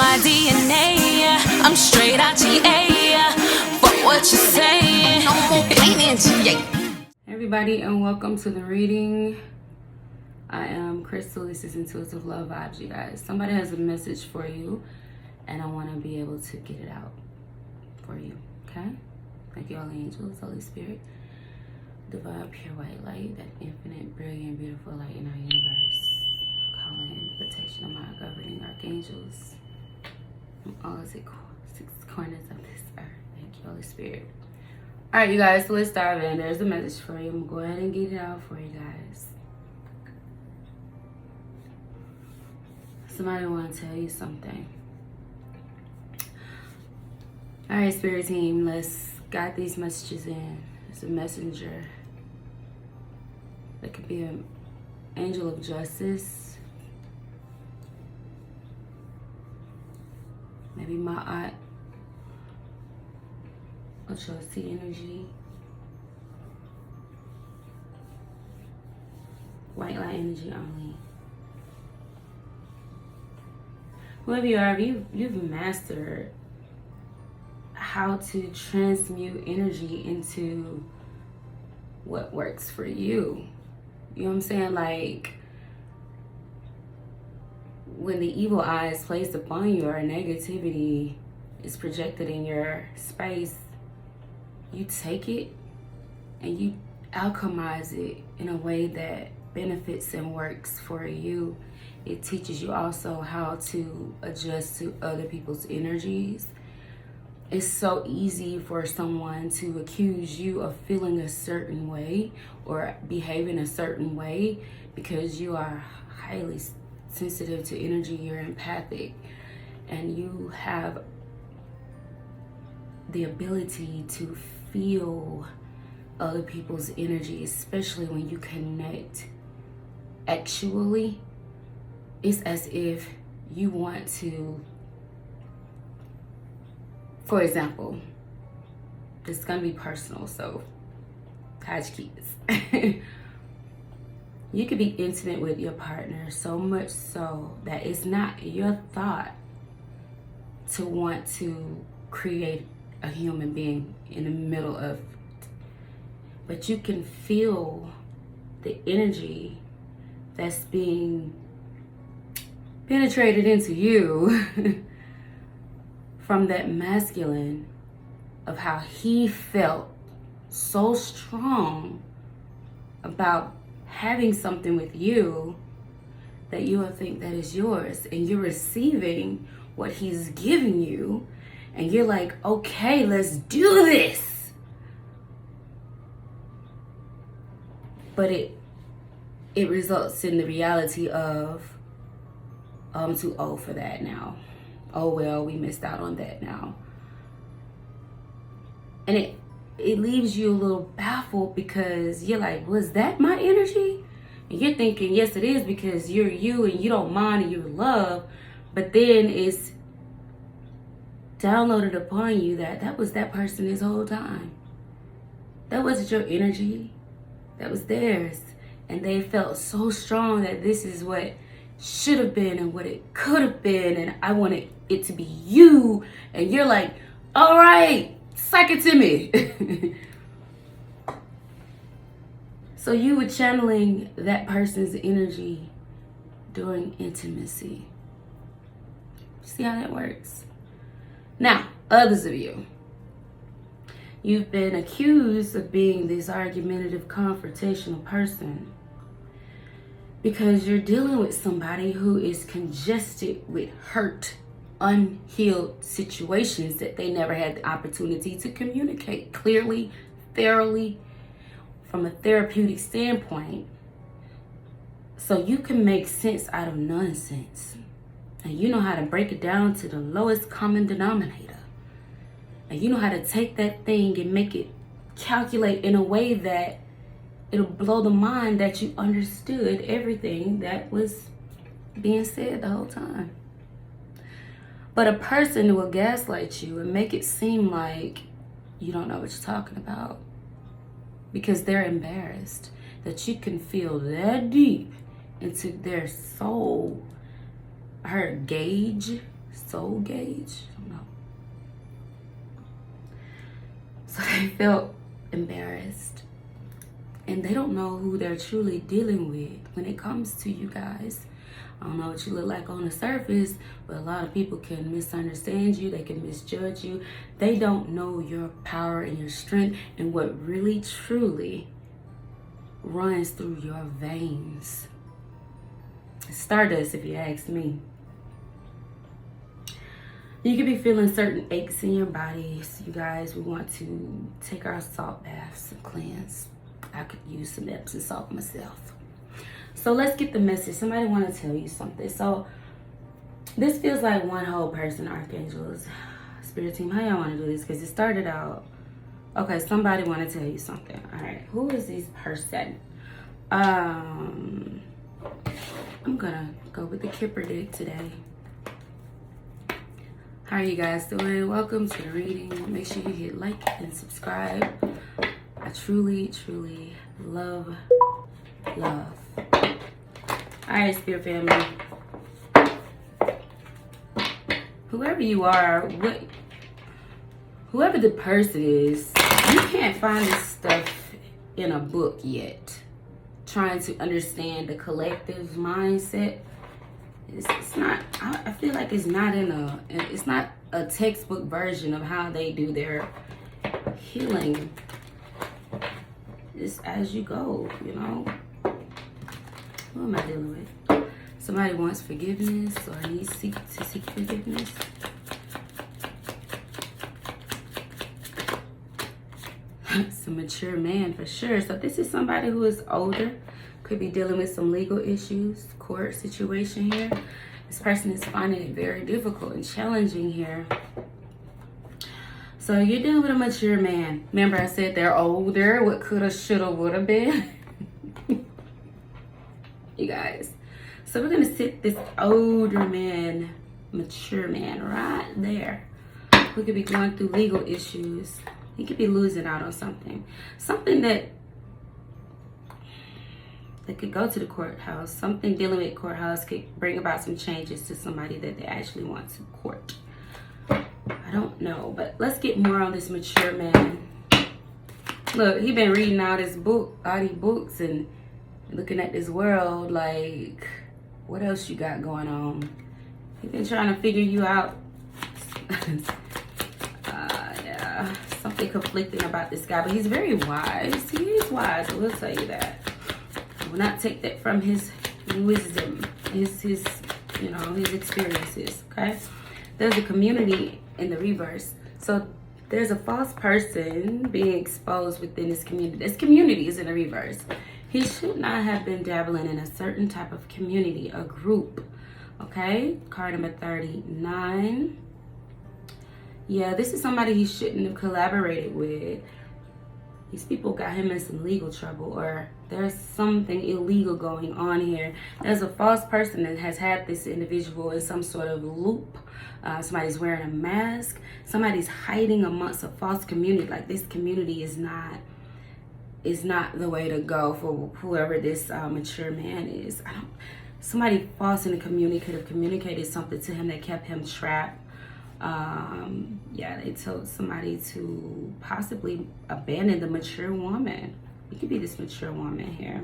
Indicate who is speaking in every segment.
Speaker 1: my DNA. I'm straight out GA. Fuck what you say. No more playing GA.
Speaker 2: Everybody, and welcome to the reading. I am Crystal. This is Intuitive Love Vibes, you guys. Somebody has a message for you, and I want to be able to get it out for you, okay? Thank you, all the angels, Holy Spirit, divine, pure white light, that infinite, brilliant, beautiful light in our universe. Calling the protection of my governing archangels from all six corners of this earth. Thank you, Holy Spirit. All right, you guys, so let's dive in. There's a message for you. I'm going to go ahead and get it out for you guys. Somebody want to tell you something. All right, Spirit team, let's guide these messages in. It's a messenger. It could be an angel of justice. Maybe my aunt. Trusty energy, white light energy only. Whoever you are, you've mastered how to transmute energy into what works for you. You know what I'm saying? Like, when the evil eye is placed upon you or negativity is projected in your space, you take it and you alchemize it in a way that benefits and works for you. It teaches you also how to adjust to other people's energies. It's so easy for someone to accuse you of feeling a certain way or behaving a certain way because you are highly sensitive to energy, you're empathic, and you have the ability to feel other people's energy, especially when you connect actually. It's as if you want to, for example, this is gonna be personal, so hide your kids. You could be intimate with your partner so much so that it's not your thought to want to create a human being in the middle of it. But you can feel the energy that's being penetrated into you from that masculine, of how he felt so strong about having something with you that you will think that is yours, and you're receiving what he's giving you. And you're like, okay, let's do this. But it results in the reality of, oh, I'm too old for that now. Oh, well, we missed out on that now. And it leaves you a little baffled because you're like, was that my energy? And you're thinking, yes, it is, because you're you and you don't mind and you love. But then it's downloaded upon you that was that person this whole time. That wasn't your energy. That was theirs. And they felt so strong that this is what should have been and what it could have been, and I wanted it to be you. And you're like, all right, suck it to me. So you were channeling that person's energy during intimacy. See how that works? Now, others of you, you've been accused of being this argumentative, confrontational person because you're dealing with somebody who is congested with hurt, unhealed situations that they never had the opportunity to communicate clearly, thoroughly, from a therapeutic standpoint, so you can make sense out of nonsense. And you know how to break it down to the lowest common denominator. And you know how to take that thing and make it calculate in a way that it'll blow the mind that you understood everything that was being said the whole time. But a person will gaslight you and make it seem like you don't know what you're talking about because they're embarrassed that you can feel that deep into their soul, her gauge, soul gauge. I don't know. So they felt embarrassed, and they don't know who they're truly dealing with when it comes to you guys. I don't know what you look like on the surface, but a lot of people can misunderstand you. They can misjudge you. They don't know your power and your strength and what really truly runs through your veins. Stardust, if you ask me. You could be feeling certain aches in your bodies. You guys, we want to take our salt baths and cleanse. I could use some Epsom salt myself. So let's get the message. Somebody want to tell you something. So this feels like one whole person, Archangels. Spirit team, how y'all want to do this? Because it started out. Okay, somebody want to tell you something. All right, who is this person? I'm gonna go with the Kipper deck today. How are you guys doing? Welcome to the reading. Make sure you hit like and subscribe. I truly, truly love. All right, Spirit family. Whoever you are, whoever the person is, you can't find this stuff in a book yet. Trying to understand the collective mindset. It's not, I feel like it's not it's not a textbook version of how they do their healing. It's as you go, you know. Who am I dealing with? Somebody wants forgiveness or needs to seek forgiveness. It's a mature man for sure. So this is somebody who is older. Could be dealing with some legal issues, court situation here. This person is finding it very difficult and challenging here. So you're dealing with a mature man. Remember I said they're older. What coulda, shoulda, woulda been. You guys. So we're going to sit this older man, mature man right there. We could be going through legal issues. He could be losing out on something. Something that they could go to the courthouse. Something dealing with courthouse could bring about some changes to somebody that they actually want to court. I don't know, but let's get more on this mature man. Look, he been reading all these books and looking at this world like, what else you got going on? He been trying to figure you out. Yeah, something conflicting about this guy, but he's very wise. He is wise, I will tell you that. I will not take that from his wisdom, his you know, his experiences. Okay, there's a community in the reverse. So there's a false person being exposed within this community. This community is in the reverse. He should not have been dabbling in a certain type of community, a group. Okay, card number 39. Yeah, this is somebody he shouldn't have collaborated with. These people got him in some legal trouble, or there's something illegal going on here. There's a false person that has had this individual in some sort of loop. Somebody's wearing a mask. Somebody's hiding amongst a false community. Like, this community is not the way to go for whoever this mature man is. Somebody false in the community could have communicated something to him that kept him trapped. Yeah, they told somebody to possibly abandon the mature woman. It could be this mature woman here.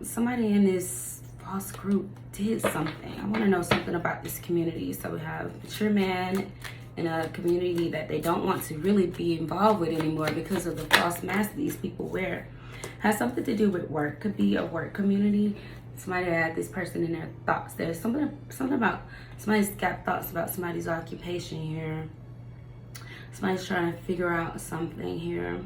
Speaker 2: Somebody in this false group did something. I want to know something about this community. So we have mature man in a community that they don't want to really be involved with anymore because of the false mask these people wear. Has something to do with work. Could be a work community. Somebody had this person in their thoughts. There's something about somebody's got thoughts about somebody's occupation here. Somebody's trying to figure out something here.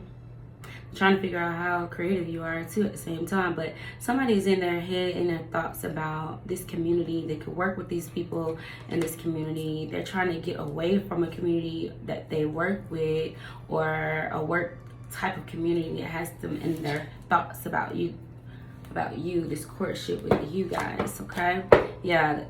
Speaker 2: Trying to figure out how creative you are too at the same time. But somebody's in their head, in their thoughts about this community. They could work with these people in this community. They're trying to get away from a community that they work with, or a work type of community that has them in their thoughts about you, this courtship with you guys. Okay, yeah,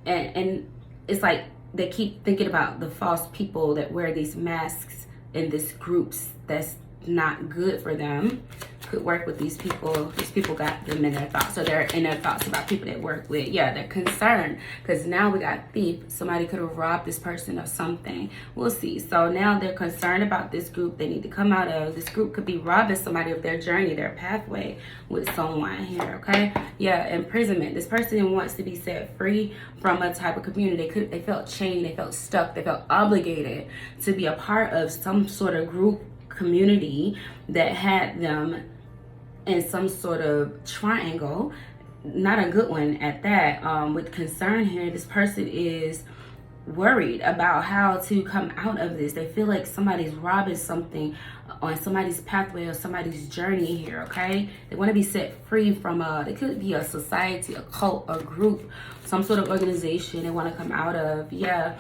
Speaker 2: and it's like they keep thinking about the false people that wear these masks in these groups that's not good for them could work with these people. These people got them in their thoughts. So they're in their thoughts about people they work with. Yeah, they're concerned because now we got thief. Somebody could have robbed this person of something. We'll see. So now they're concerned about this group they need to come out of. This group could be robbing somebody of their journey, their pathway with someone here, okay? Yeah, imprisonment. This person wants to be set free from a type of community. They felt chained, they felt stuck, they felt obligated to be a part of some sort of group community that had them in some sort of triangle, not a good one at that. With concern here, this person is worried about how to come out of this. They feel like somebody's robbing something on somebody's pathway or somebody's journey here, okay? They want to be set free from it could be a society, a cult, a group, some sort of organization they want to come out of. Yeah,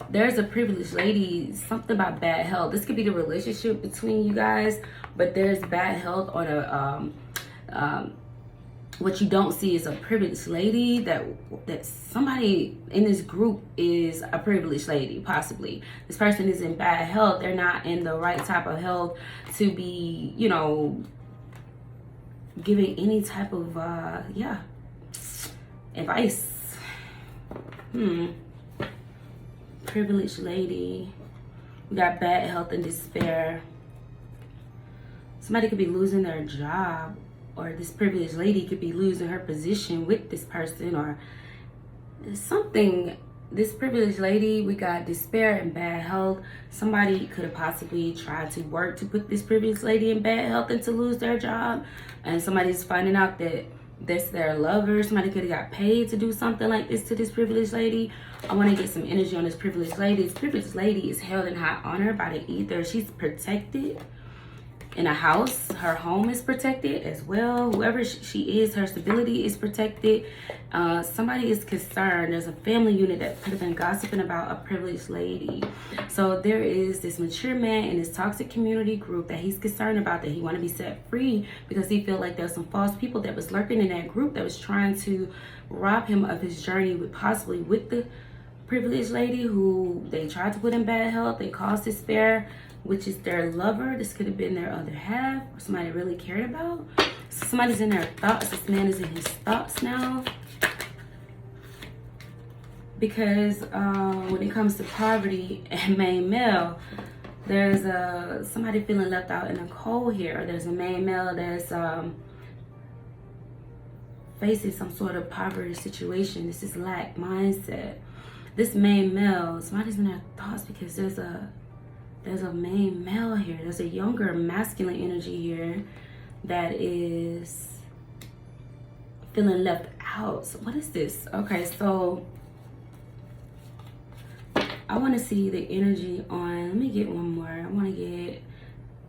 Speaker 2: there's a privileged lady, something about bad health. This could be the relationship between you guys, but there's bad health on a what you don't see is a privileged lady, that somebody in this group is a privileged lady. Possibly this person is in bad health. They're not in the right type of health to be, you know, giving any type of advice. Privileged lady. We got bad health and despair. Somebody could be losing their job, or this privileged lady could be losing her position with this person, or something. This privileged lady, we got despair and bad health. Somebody could have possibly tried to work to put this privileged lady in bad health and to lose their job, and somebody's finding out that that's their lover. Somebody could have got paid to do something like this to this privileged lady. I want to get some energy on this privileged lady. This privileged lady is held in high honor by the ether. She's protected in a house. Her home is protected as well. Whoever she is, her stability is protected. Somebody is concerned. There's a family unit that could have been gossiping about a privileged lady. So there is this mature man in this toxic community group that he's concerned about, that he want to be set free because he feel like there's some false people that was lurking in that group that was trying to rob him of his journey with possibly with the privileged lady who they tried to put in bad health. They caused despair, which is their lover. This could have been their other half, or somebody really cared about. So somebody's in their thoughts. This man is in his thoughts now. Because when it comes to poverty and main male, there's somebody feeling left out in the cold here. There's a main male that's facing some sort of poverty situation. This is lack mindset. This main male, somebody's in their thoughts because there's a main male here. There's a younger masculine energy here that is feeling left out. So what is this? Okay, so I want to see the energy on, let me get one more. I want to get,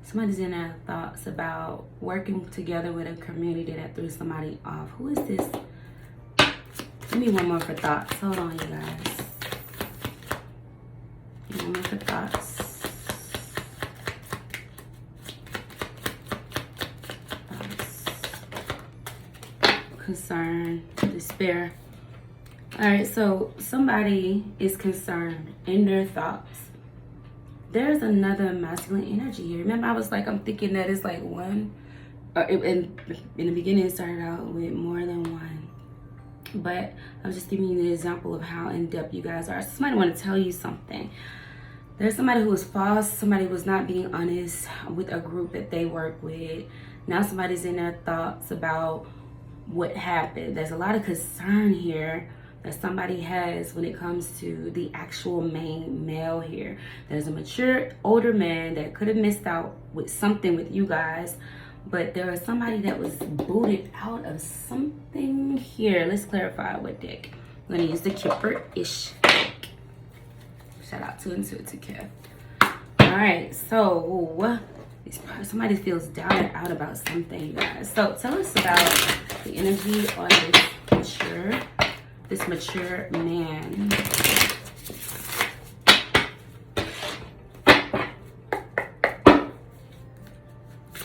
Speaker 2: somebody's in their thoughts about working together with a community that threw somebody off. Who is this? Give me one more for thoughts. Hold on, you guys. One more for thoughts. Concern, despair. All right, so somebody is concerned in their thoughts. There's another masculine energy here. Remember, I was like, I'm thinking that it's like one, in the beginning it started out with more than one. But I was just giving you the example of how in-depth you guys are. So somebody want to tell you something. There's somebody who was false. Somebody was not being honest with a group that they work with. Now somebody's in their thoughts about what happened. There's a lot of concern here that somebody has when it comes to the actual main male here. There's a mature older man that could have missed out with something with you guys, but there was somebody that was booted out of something here. Let's clarify what deck. I'm gonna use the Kipper-ish deck. Shout out to Intuitive Kev. All right, so somebody feels down and out about something, guys. So tell us about the energy on this mature man.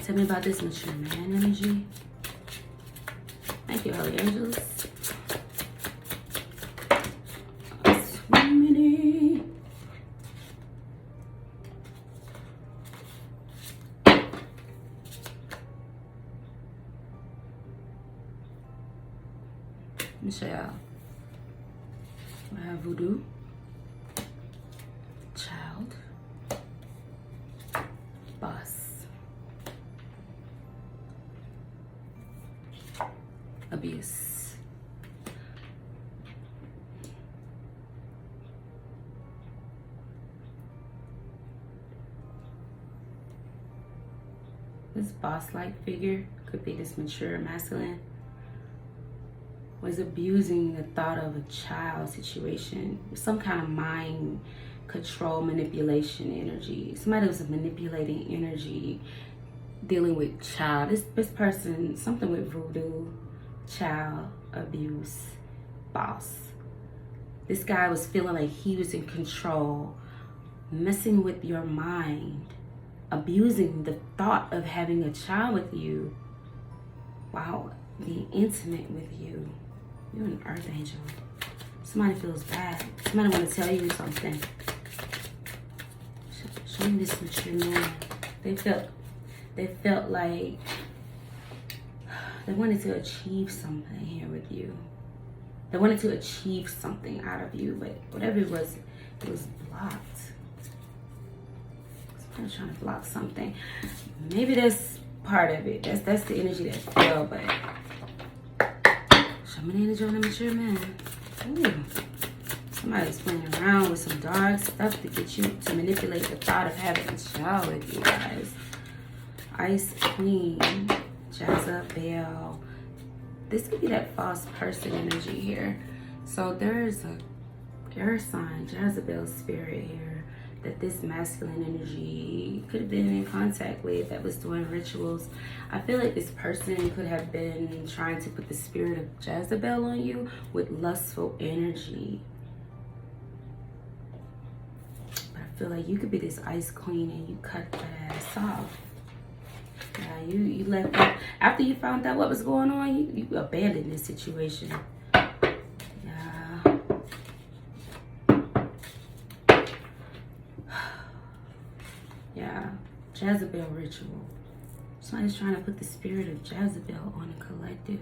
Speaker 2: Tell me about this mature man energy. Thank you, Holy Angels. voodoo, child, boss, abuse. This boss-like figure could be this mature masculine was abusing the thought of a child situation, some kind of mind control manipulation energy. Somebody was manipulating energy, dealing with child. This person, something with voodoo, child abuse, boss. This guy was feeling like he was in control, messing with your mind, abusing the thought of having a child with you. Wow, being intimate with you. You're an earth angel. Somebody feels bad. Somebody want to tell you something. Show me this mature man. They felt like they wanted to achieve something here with you. They wanted to achieve something out of you, but whatever it was blocked. Somebody's trying to block something. Maybe that's part of it. That's the energy that fell, but show me the energy on the mature man. Ooh. Somebody's playing around with some dark stuff to get you to manipulate the thought of having a child with you guys. Ice Queen, Jezebel. This could be that false person energy here. So there's a air sign, Jezebel spirit here that this masculine energy could have been in contact with that was doing rituals. I feel like this person could have been trying to put the spirit of Jezebel on you with lustful energy. But I feel like you could be this ice queen and you cut that ass off. Yeah, you left out. After you found out what was going on, you abandoned this situation. Yeah, Jezebel ritual. Somebody's trying to put the spirit of Jezebel on a collective.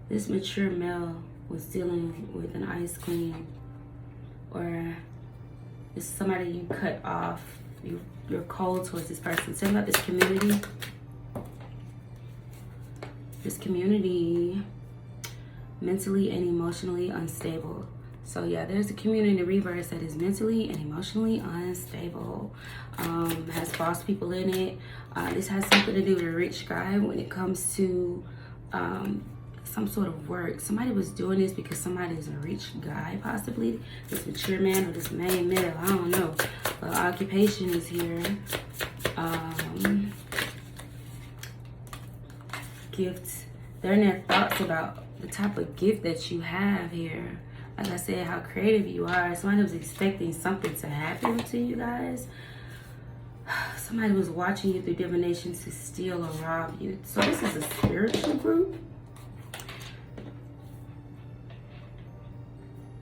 Speaker 2: This mature male was dealing with an ice queen, or it's somebody you cut off. You're cold towards this person. Tell me about this community. This community, mentally and emotionally unstable. So yeah, there's a community in the reverse that is mentally and emotionally unstable. Has false people in it. This has something to do with a rich guy when it comes to some sort of work. Somebody was doing this because somebody is a rich guy, possibly. This mature man or this main male, I don't know. But occupation is here. Gifts. They're in their thoughts about the type of gift that you have here. Like I said, how creative you are. Somebody was expecting something to happen to you guys. Somebody was watching you through divination to steal or rob you. So this is a spiritual group.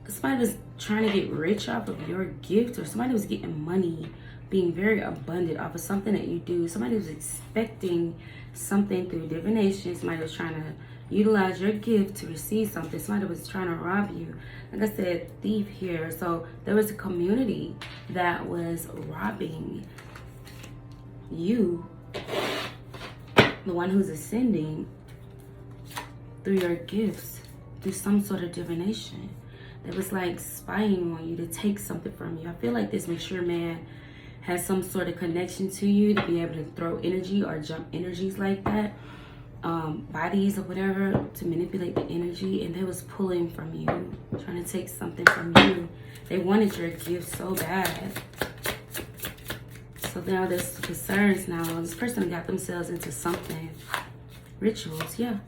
Speaker 2: Somebody was trying to get rich off of your gift, or somebody was getting money, being very abundant off of something that you do. Somebody was expecting something through divination. Somebody was trying to utilize your gift to receive something. Somebody was trying to rob you. Like I said, thief here. So there was a community that was robbing you, the one who's ascending, through your gifts, through some sort of divination. It was like spying on you to take something from you. I feel like this mature man has some sort of connection to you to be able to throw energy or jump energies like that. Bodies or whatever, to manipulate the energy, and they was pulling from you, trying to take something from you. They wanted your gift so bad. So now there's concerns now. This person got themselves into something. Rituals, yeah.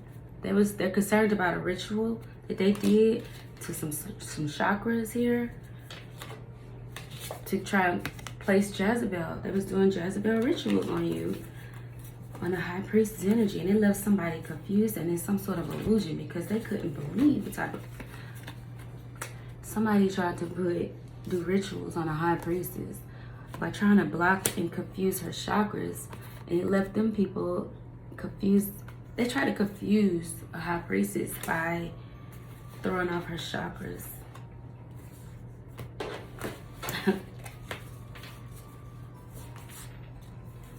Speaker 2: They're concerned about a ritual that they did to some chakras here to try and place Jezebel. They was doing Jezebel rituals on you, on a high priest's energy, and it left somebody confused and in some sort of illusion because they couldn't believe the type of... Somebody tried to do rituals on a high priestess by trying to block and confuse her chakras, and it left them people confused. They tried to confuse a high priestess by throwing off her chakras.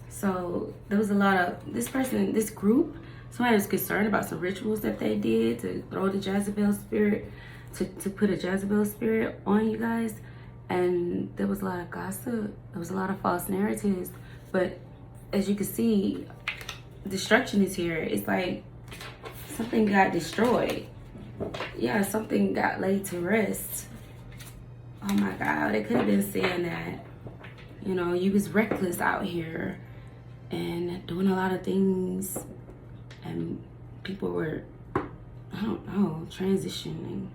Speaker 2: So there was a lot of, this group, somebody was concerned about some rituals that they did to throw the Jezebel spirit, to put a Jezebel spirit on you guys. And there was a lot of gossip, there was a lot of false narratives. But as you can see, destruction is here. It's like something got destroyed. Yeah, something got laid to rest. Oh my God, they could have been saying that, you know, you was reckless out here and doing a lot of things, and people were, I don't know, transitioning.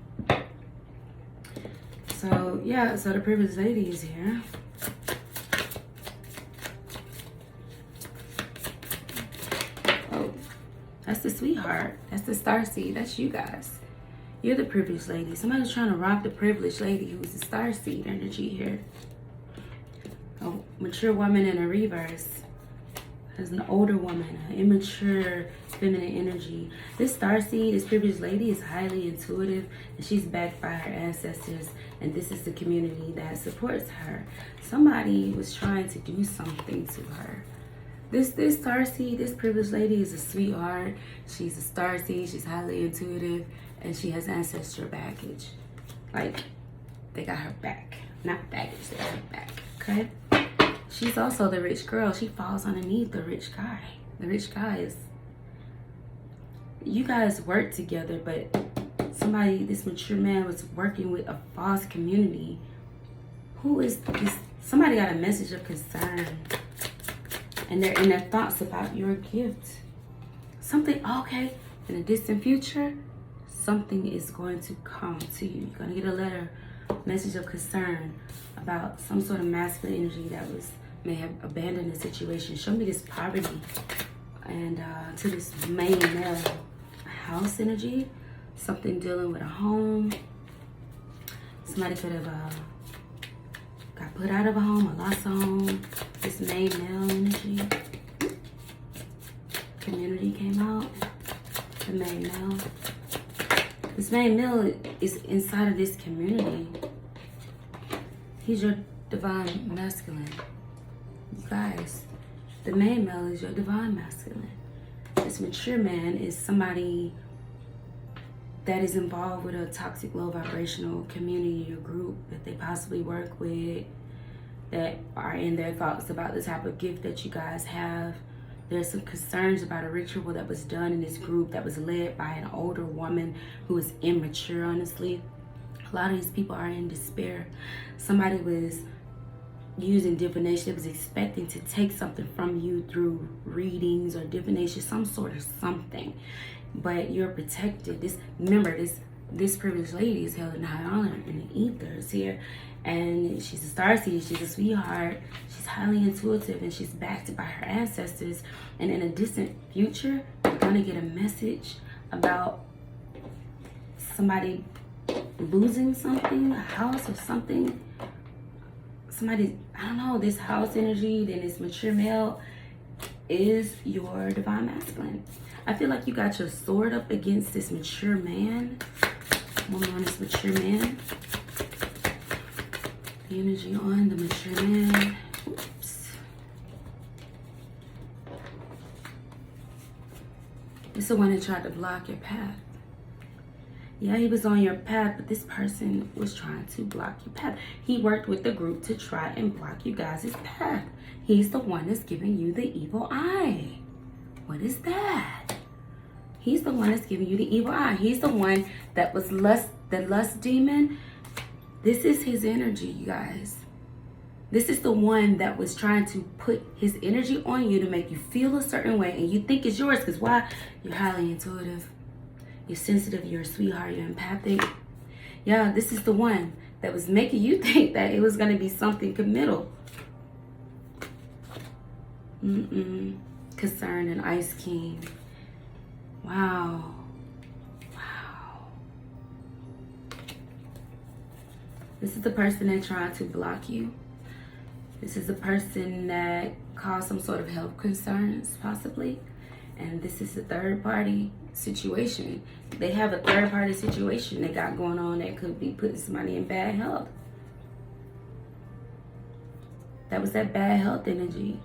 Speaker 2: So yeah, so the privileged lady is here. Oh, that's the sweetheart. That's the starseed. That's you guys. You're the privileged lady. Somebody's trying to rob the privileged lady who's the starseed energy here. A mature woman in a reverse. There's an older woman, an immature feminine energy. This starseed, this privileged lady, is highly intuitive, and she's backed by her ancestors, and this is the community that supports her. Somebody was trying to do something to her. This starseed, this privileged lady is a sweetheart. She's a starseed, she's highly intuitive, and she has ancestral baggage. Like, they got her back. Not baggage, they got her back, okay? She's also the rich girl. She falls underneath the rich guy. The rich guy is, you guys work together, but this mature man was working with a false community. Who is this? Somebody got a message of concern, and they're in their thoughts about your gift. Something, okay, in the distant future, something is going to come to you. You're gonna get a letter, message of concern about some sort of masculine energy that may have abandoned the situation. Show me this poverty, and to this main male house energy, something dealing with a home. Somebody could have got put out of a home or lost a home. This main male energy. Community came out. The main male. This main male is inside of this community. He's your divine masculine. You guys, the main male is your divine masculine. This mature man is somebody that is involved with a toxic, low vibrational community or group that they possibly work with, that are in their thoughts about the type of gift that you guys have. There's some concerns about a ritual that was done in this group that was led by an older woman who is immature, honestly. A lot of these people are in despair. Somebody was using divination. It was expecting to take something from you through readings or divination, some sort of something. But you're protected. Remember, this privileged lady is held in high honor in the ethers here. And she's a starseed, she's a sweetheart, she's highly intuitive, and she's backed by her ancestors. And in a distant future, you're gonna get a message about somebody losing something, a house or something. Somebody, I don't know, this house energy, then this mature male is your divine masculine. I feel like you got your sword up against this mature man. Woman on this mature man. The energy on the mature man. Oops. It's the one that tried to block your path. Yeah, he was on your path, but this person was trying to block your path. He worked with the group to try and block you guys' path. He's the one that's giving you the evil eye. What is that? He's the one that's giving you the evil eye. He's the one that was the lust demon. This is his energy, you guys. This is the one that was trying to put his energy on you to make you feel a certain way, and you think it's yours, because why? You're highly intuitive. You're sensitive, you're a sweetheart, you're empathic. Yeah, this is the one that was making you think that it was going to be something committal. Concern and Ice King. Wow. Wow. This is the person that tried to block you. This is the person that caused some sort of health concerns, possibly. And this is a third party situation. They have a third party situation they got going on that could be putting somebody in bad health. That was that bad health energy.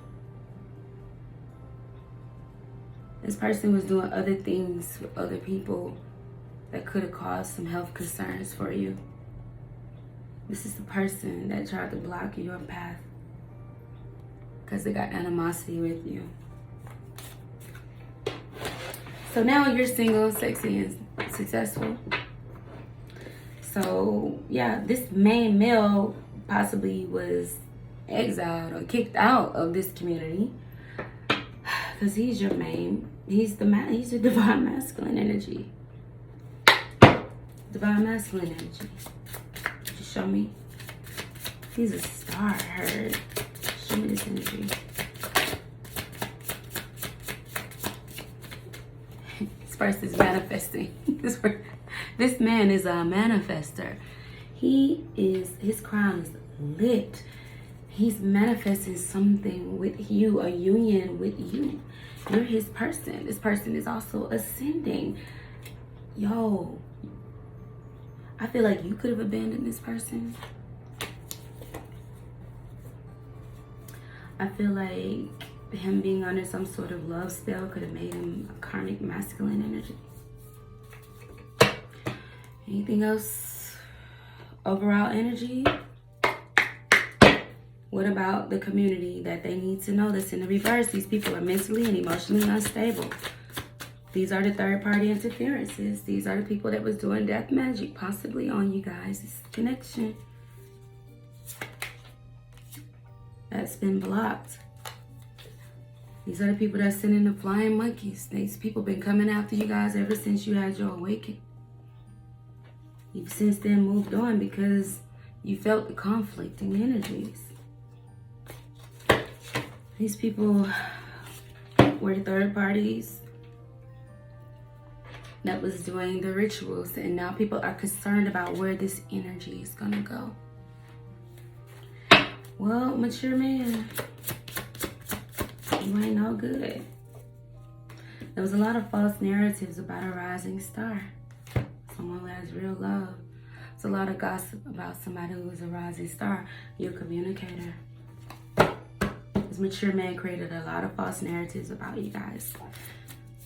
Speaker 2: This person was doing other things with other people that could have caused some health concerns for you. This is the person that tried to block your path because they got animosity with you. So now you're single, sexy, and successful. So yeah, this main male possibly was exiled or kicked out of this community because he's your main. He's your divine masculine energy. Divine masculine energy. Just show me. He's a star herd. Show me this energy. This person's manifesting. This man is a manifester. His crown is lit. He's manifesting something with you, a union with you. You're his person. This person is also ascending. Yo, I feel like you could have abandoned this person. I feel like him being under some sort of love spell could have made him a karmic masculine energy. Anything else? Overall energy? What about the community that they need to know that's in the reverse? These people are mentally and emotionally unstable. These are the third party interferences. These are the people that was doing death magic possibly on you guys. This connection that's been blocked. These are the people that's sending the flying monkeys. These people been coming after you guys ever since you had your awakening. You've since then moved on because you felt the conflicting energies. These people were third parties that was doing the rituals, and now people are concerned about where this energy is gonna go. Well, mature man, you ain't no good. There was a lot of false narratives about a rising star, someone who has real love. There's a lot of gossip about somebody who is a rising star. You're a communicator. This mature man created a lot of false narratives about you guys.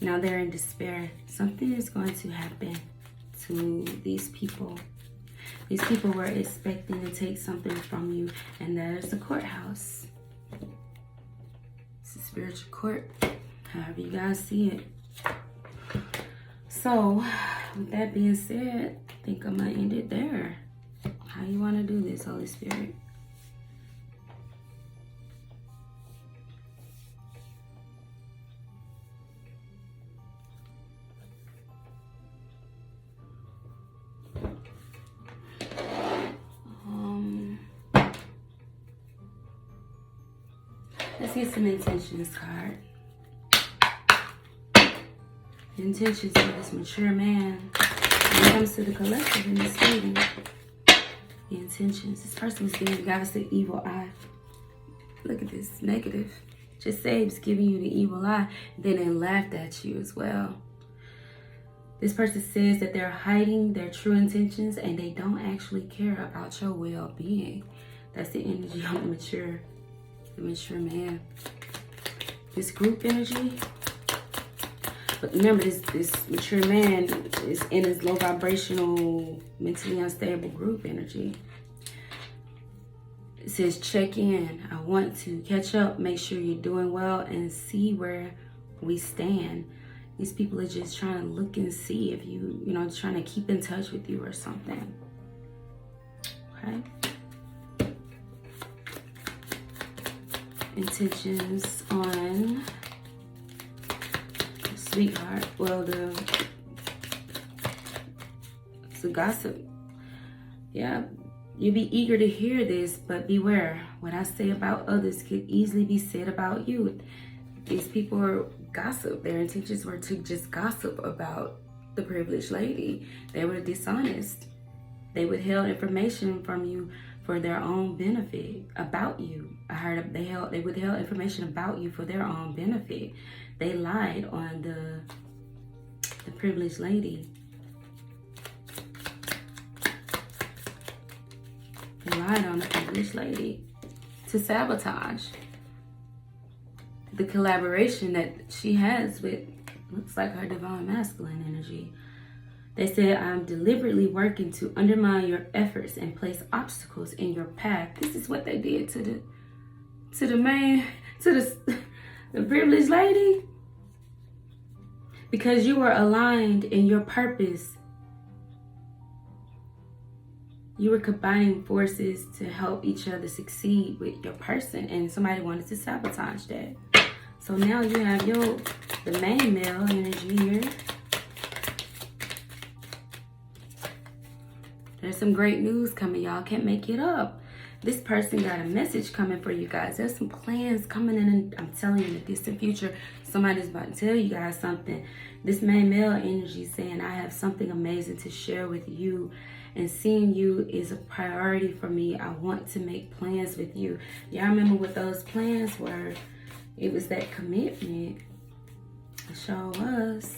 Speaker 2: Now they're in despair. Something is going to happen to these people. These people were expecting to take something from you, and there's the courthouse. It's a spiritual court, however you guys see it. So, with that being said, I think I'm gonna end it there. How you want to do this, Holy Spirit? Let's get some intentions card. The intentions for this mature man. When it comes to the collective and the stating, the intentions. This person was giving you guys the evil eye. Look at this, negative. Just say it's giving you the evil eye. Then they laughed at you as well. This person says that they're hiding their true intentions and they don't actually care about your well-being. That's the energy of the mature man. This group energy. But remember, this mature man is in his low vibrational, mentally unstable group energy. It says, check in. I want to catch up, make sure you're doing well, and see where we stand. These people are just trying to look and see if you know, trying to keep in touch with you or something. Okay? Intentions on sweetheart. Well, it's a gossip. Yeah, you'll be eager to hear this, but beware. What I say about others could easily be said about you. These people are gossip. Their intentions were to just gossip about the privileged lady. They were dishonest. They withheld information from you for their own benefit about you. I heard they withheld information about you for their own benefit. They lied on the privileged lady. They lied on the privileged lady to sabotage the collaboration that she has with, looks like her divine masculine energy. They said, I'm deliberately working to undermine your efforts and place obstacles in your path. This is what they did to the privileged lady. Because you were aligned in your purpose. You were combining forces to help each other succeed with your person, and somebody wanted to sabotage that. So now you have the main male energy here. There's some great news coming, y'all. Can't make it up. This person got a message coming for you guys. There's some plans coming in, and I'm telling you, in the distant future, somebody's about to tell you guys something. This main male energy saying, I have something amazing to share with you, and seeing you is a priority for me. I want to make plans with you. Y'all remember what those plans were? It was that commitment. It sure was.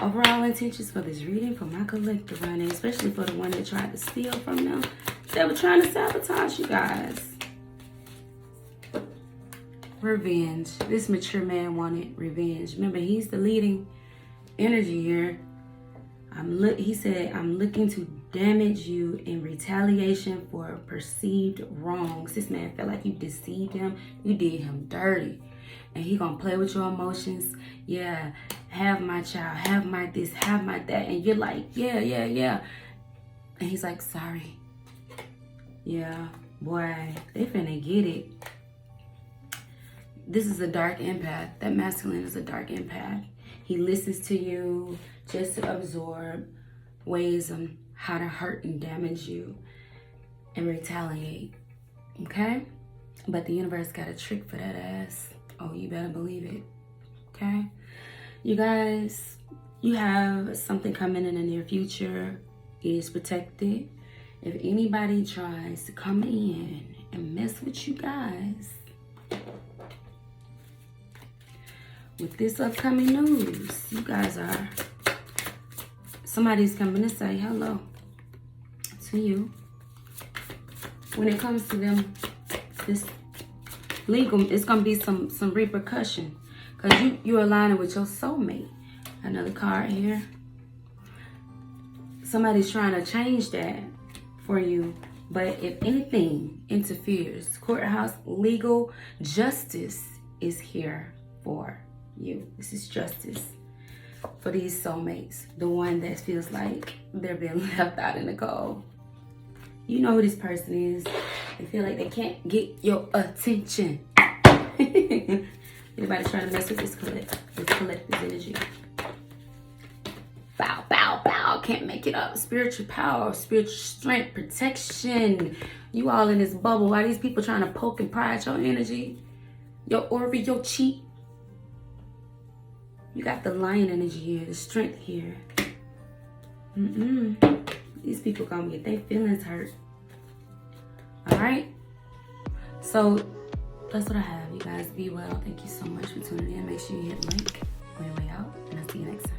Speaker 2: Overall intentions for this reading for my collective running, especially for the one that tried to steal from them. They were trying to sabotage you guys. Revenge. This mature man wanted revenge. Remember, he's the leading energy here. He said, I'm looking to damage you in retaliation for perceived wrongs. This man felt like you deceived him. You did him dirty. And he gonna play with your emotions. Yeah, have my child, have my this, have my that. And you're like, yeah. And he's like, sorry. Yeah, boy, they finna get it. This is a dark empath. That masculine is a dark empath. He listens to you just to absorb ways on how to hurt and damage you and retaliate. Okay? But the universe got a trick for that ass. Oh, you better believe it. Okay? You guys, you have something coming in the near future. It is protected. If anybody tries to come in and mess with you guys with this upcoming news, you guys are, somebody's coming to say hello to you. When it comes to them, this legal, it's gonna be some repercussion, because you're aligning with your soulmate. Another card here. Somebody's trying to change that for you, but if anything interferes, courthouse, legal, justice is here for you. This is justice for these soulmates, the one that feels like they're being left out in the cold. You know who this person is. They feel like they can't get your attention. Anybody trying to mess with this collective energy? Bow, bow, bow. Can't make it up. Spiritual power, spiritual strength, protection. You all in this bubble. Why these people trying to poke and pry at your energy? Your aura, your chi. You got the lion energy here, the strength here. These people gonna get their feelings hurt. Alright? So, that's what I have. You guys be well. Thank you so much for tuning in. Make sure you hit like on your way out. And I'll see you next time.